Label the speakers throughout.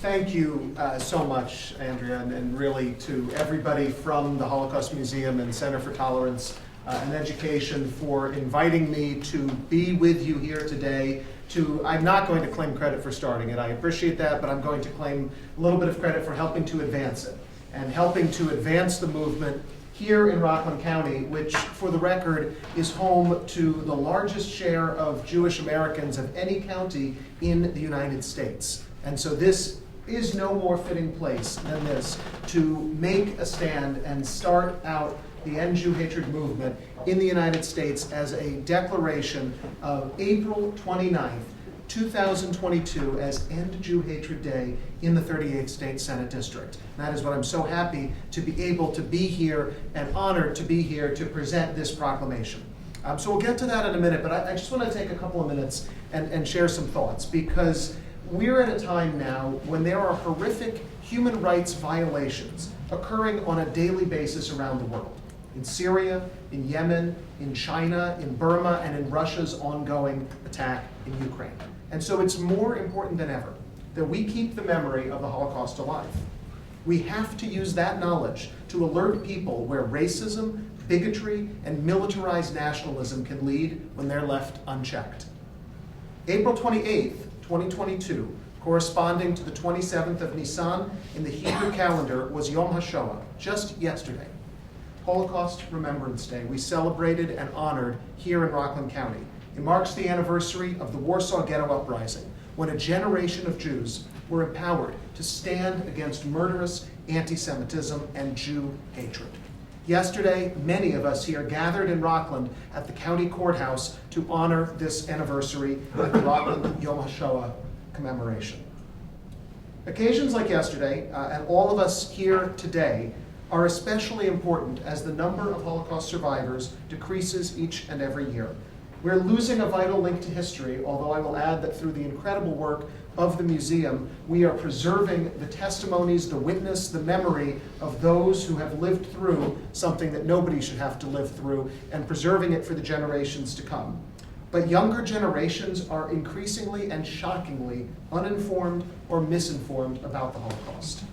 Speaker 1: Thank you so much, Andrea, and really to everybody from the Holocaust Museum and Center for Tolerance and Education for inviting me to be with you here today. I'm not going to claim credit for starting it. I appreciate that, but I'm going to claim a little bit of credit for helping to advance it and helping to advance the movement here in Rockland County, which, for the record, is home to the largest share of Jewish Americans of any county in the United States. And so this is no more fitting place than this to make a stand and start out the End Jew Hatred movement in the United States as a declaration of April 29th, 2022 as End Jew Hatred Day in the 38th State Senate District. And that is what I'm so happy to be able to be here and honored to be here to present this proclamation. So we'll get to that in a minute, but I just want to take a couple of minutes and share some thoughts, because we're at a time now when there are horrific human rights violations occurring on a daily basis around the world. In Syria, in Yemen, in China, in Burma, and in Russia's ongoing attack in Ukraine. And so it's more important than ever that we keep the memory of the Holocaust alive. We have to use that knowledge to alert people where racism, bigotry, and militarized nationalism can lead when they're left unchecked. April 28th, 2022, corresponding to the 27th of Nisan in the Hebrew calendar, was Yom HaShoah, just yesterday. Holocaust Remembrance Day. We celebrated and honored here in Rockland County. It marks the anniversary of the Warsaw Ghetto Uprising, when a generation of Jews were empowered to stand against murderous anti-Semitism and Jew hatred. Yesterday, many of us here gathered in Rockland at the county courthouse to honor this anniversary at the Rockland Yom HaShoah commemoration. Occasions like yesterday, and all of us here today, are especially important as the number of Holocaust survivors decreases each and every year. We're losing a vital link to history, although I will add that through the incredible work of the museum, we are preserving the testimonies, the witness, the memory of those who have lived through something that nobody should have to live through, and preserving it for the generations to come. But younger generations are increasingly and shockingly uninformed or misinformed about the Holocaust.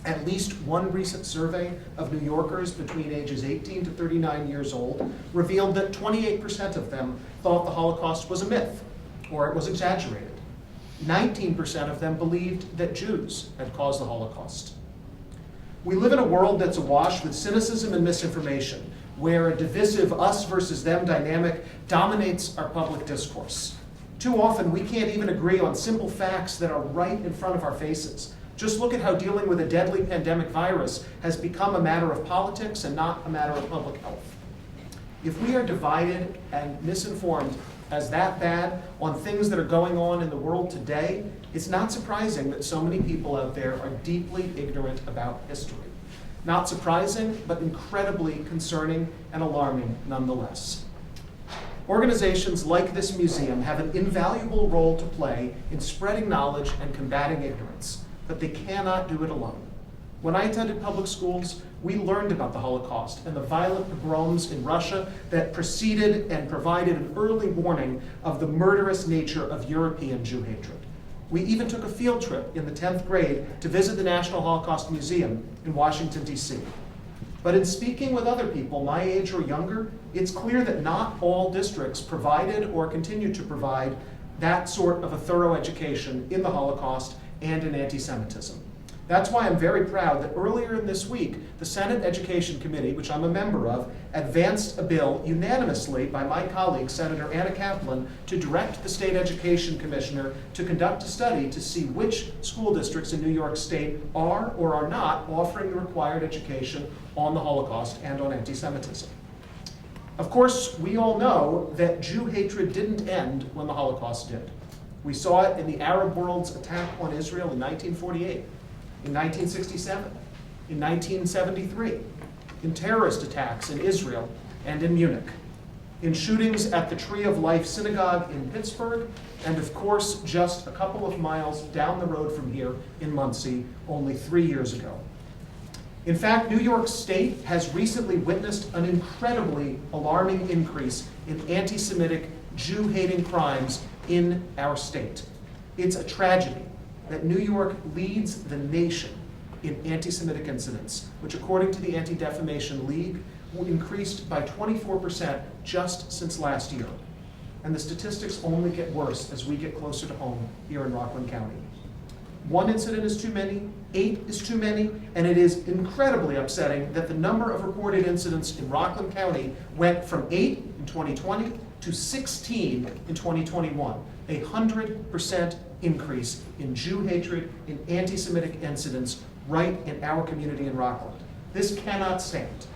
Speaker 1: At least one recent survey of New Yorkers between ages 18 to 39 years old revealed that 28% of them thought the Holocaust was a myth or it was exaggerated. 19% of them believed that Jews had caused the Holocaust. We live in a world that's awash with cynicism and misinformation, where a divisive us versus them dynamic dominates our public discourse. Too often, we can't even agree on simple facts that are right in front of our faces. Just look at how dealing with a deadly pandemic virus has become a matter of politics and not a matter of public health. If we are divided and misinformed as that bad on things that are going on in the world today, it's not surprising that so many people out there are deeply ignorant about history. Not surprising, but incredibly concerning and alarming nonetheless. Organizations like this museum have an invaluable role to play in spreading knowledge and combating ignorance, but they cannot do it alone. When I attended public schools, we learned about the Holocaust and the violent pogroms in Russia that preceded and provided an early warning of the murderous nature of European Jew hatred. We even took a field trip in the 10th grade to visit the National Holocaust Museum in Washington, D.C. But in speaking with other people my age or younger, it's clear that not all districts provided or continue to provide that sort of a thorough education in the Holocaust and in anti-Semitism. That's why I'm very proud that earlier in this week, the Senate Education Committee, which I'm a member of, advanced a bill unanimously by my colleague, Senator Anna Kaplan, to direct the State Education Commissioner to conduct a study to see which school districts in New York State are or are not offering the required education on the Holocaust and on anti-Semitism. Of course, we all know that Jew hatred didn't end when the Holocaust did. We saw it in the Arab world's attack on Israel in 1948. In 1967, in 1973, in terrorist attacks in Israel and in Munich, in shootings at the Tree of Life Synagogue in Pittsburgh, and of course, just a couple of miles down the road from here in Muncie only 3 years ago. In fact, New York State has recently witnessed an incredibly alarming increase in anti-Semitic, Jew-hating crimes in our state. It's a tragedy. that New York leads the nation in anti-Semitic incidents, which according to the Anti-Defamation League, increased by 24% just since last year. And the statistics only get worse as we get closer to home here in Rockland County. 1 incident is too many, 8 is too many, and it is incredibly upsetting that the number of reported incidents in Rockland County went from 8 in 2020 to 16 in 2021, a 100% increase in Jew hatred, in anti-Semitic incidents right in our community in Rockland. This cannot stand.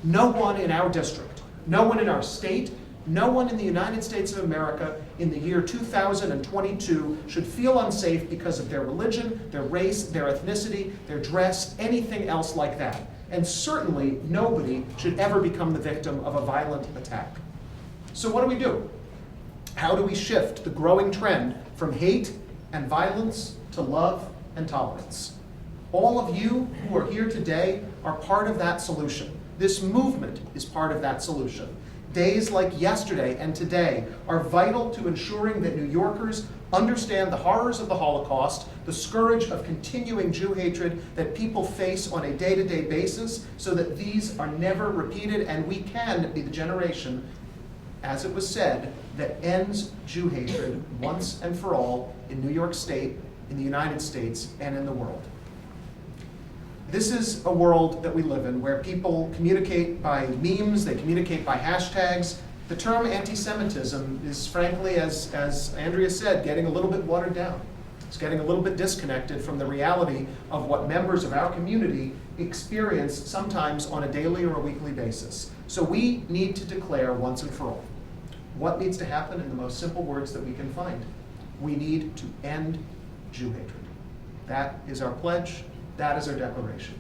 Speaker 1: No one in our district, no one in our state, no one in the United States of America in the year 2022 should feel unsafe because of their religion, their race, their ethnicity, their dress, anything else like that. And certainly nobody should ever become the victim of a violent attack. So what do? How do we shift the growing trend from hate and violence to love and tolerance? All of you who are here today are part of that solution. This movement is part of that solution. Days like yesterday and today are vital to ensuring that New Yorkers understand the horrors of the Holocaust, the scourge of continuing Jew hatred that people face on a day-to-day basis, so that these are never repeated and we can be the generation, as it was said, that ends Jew hatred once and for all in New York State, in the United States, and in the world. This is a world that we live in where people communicate by memes, they communicate by hashtags. The term anti-Semitism is frankly, as Andrea said, getting a little bit watered down. It's getting a little bit disconnected from the reality of what members of our community experience sometimes on a daily or a weekly basis. So we need to declare once and for all what needs to happen in the most simple words that we can find. We need to end Jew hatred. That is our pledge. That is our declaration.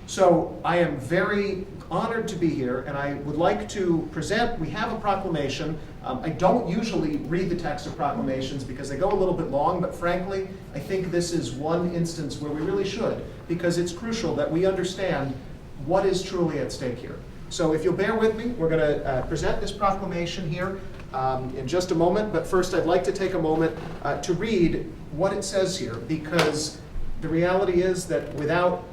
Speaker 1: So I am very honored to be here, and I would like to present, we have a proclamation. I don't usually read the text of proclamations because they go a little bit long, but frankly, I think this is one instance where we really should, because it's crucial that we understand what is truly at stake here. So if you'll bear with me, we're going to present this proclamation here in just a moment, but first I'd like to take a moment to read what it says here, because the reality is that without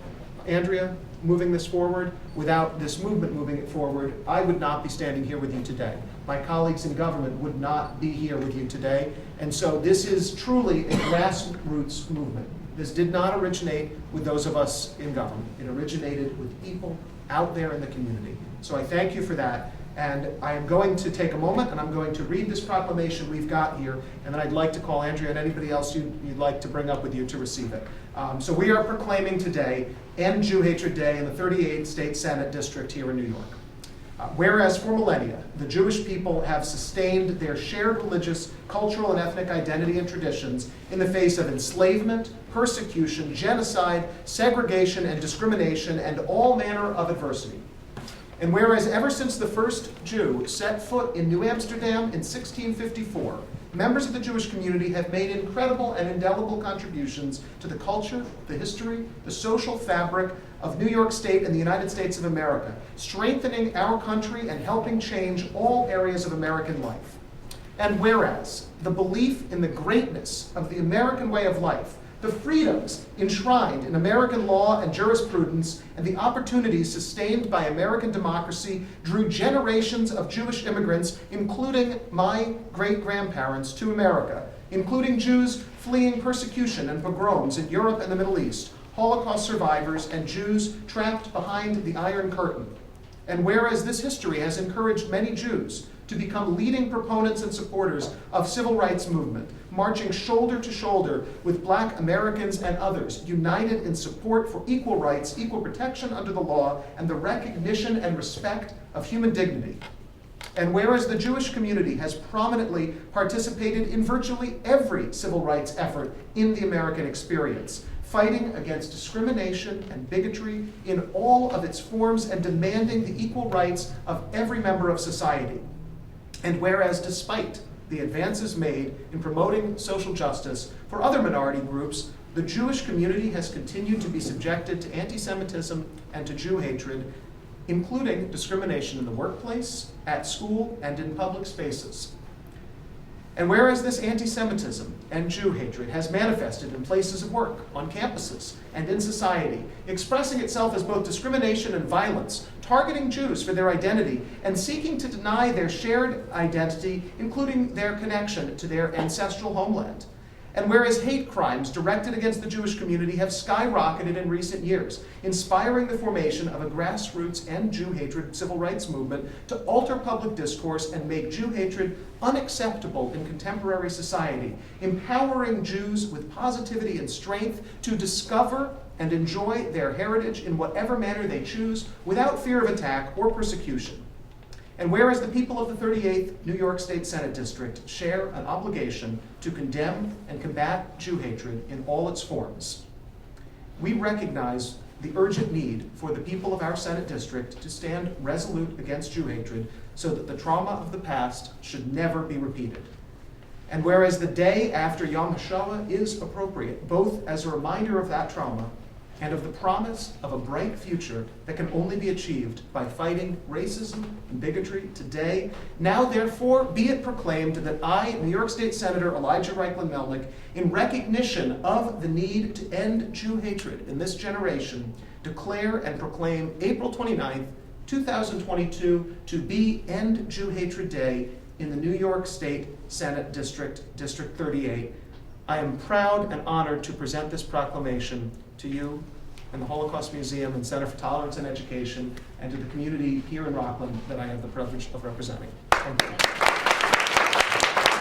Speaker 1: Andrea moving this forward, without this movement moving it forward, I would not be standing here with you today. My colleagues in government would not be here with you today. And so this is truly a grassroots movement. This did not originate with those of us in government. It originated with people out there in the community. So I thank you for that. And I am going to take a moment and I'm going to read this proclamation we've got here, and then I'd like to call Andrea and anybody else you'd like to bring up with you to receive it. So we are proclaiming today End Jew Hatred Day in the 38th State Senate District here in New York. Whereas for millennia, the Jewish people have sustained their shared religious, cultural, and ethnic identity and traditions in the face of enslavement, persecution, genocide, segregation, and discrimination, and all manner of adversity. And whereas ever since the first Jew set foot in New Amsterdam in 1654, members of the Jewish community have made incredible and indelible contributions to the culture, the history, the social fabric of New York State and the United States of America, strengthening our country and helping change all areas of American life. And whereas the belief in the greatness of the American way of life, the freedoms enshrined in American law and jurisprudence, and the opportunities sustained by American democracy drew generations of Jewish immigrants, including my great-grandparents, to America, including Jews fleeing persecution and pogroms in Europe and the Middle East, Holocaust survivors, and Jews trapped behind the Iron Curtain. And whereas this history has encouraged many Jews to become leading proponents and supporters of civil rights movement, marching shoulder to shoulder with Black Americans and others, united in support for equal rights, equal protection under the law, and the recognition and respect of human dignity. And whereas the Jewish community has prominently participated in virtually every civil rights effort in the American experience, fighting against discrimination and bigotry in all of its forms and demanding the equal rights of every member of society. And whereas despite the advances made in promoting social justice for other minority groups, the Jewish community has continued to be subjected to anti-Semitism and to Jew hatred, including discrimination in the workplace, at school, and in public spaces. And whereas this anti-Semitism and Jew hatred has manifested in places of work, on campuses, and in society, expressing itself as both discrimination and violence, targeting Jews for their identity, and seeking to deny their shared identity, including their connection to their ancestral homeland. And whereas hate crimes directed against the Jewish community have skyrocketed in recent years, inspiring the formation of a grassroots and Jew hatred civil rights movement to alter public discourse and make Jew hatred unacceptable in contemporary society, empowering Jews with positivity and strength to discover and enjoy their heritage in whatever manner they choose without fear of attack or persecution. And whereas the people of the 38th New York State Senate District share an obligation to condemn and combat Jew hatred in all its forms, we recognize the urgent need for the people of our Senate District to stand resolute against Jew hatred so that the trauma of the past should never be repeated. And whereas the day after Yom HaShoah is appropriate, both as a reminder of that trauma and of the promise of a bright future that can only be achieved by fighting racism and bigotry today, now therefore be it proclaimed that I, New York State Senator Elijah Reichlin-Melnick, in recognition of the need to end Jew hatred in this generation, declare and proclaim April 29th, 2022 to be End Jew Hatred Day in the New York State Senate District, District 38. I am proud and honored to present this proclamation to you and the Holocaust Museum and Center for Tolerance and Education, and to the community here in Rockland that I have the privilege of representing. Thank you.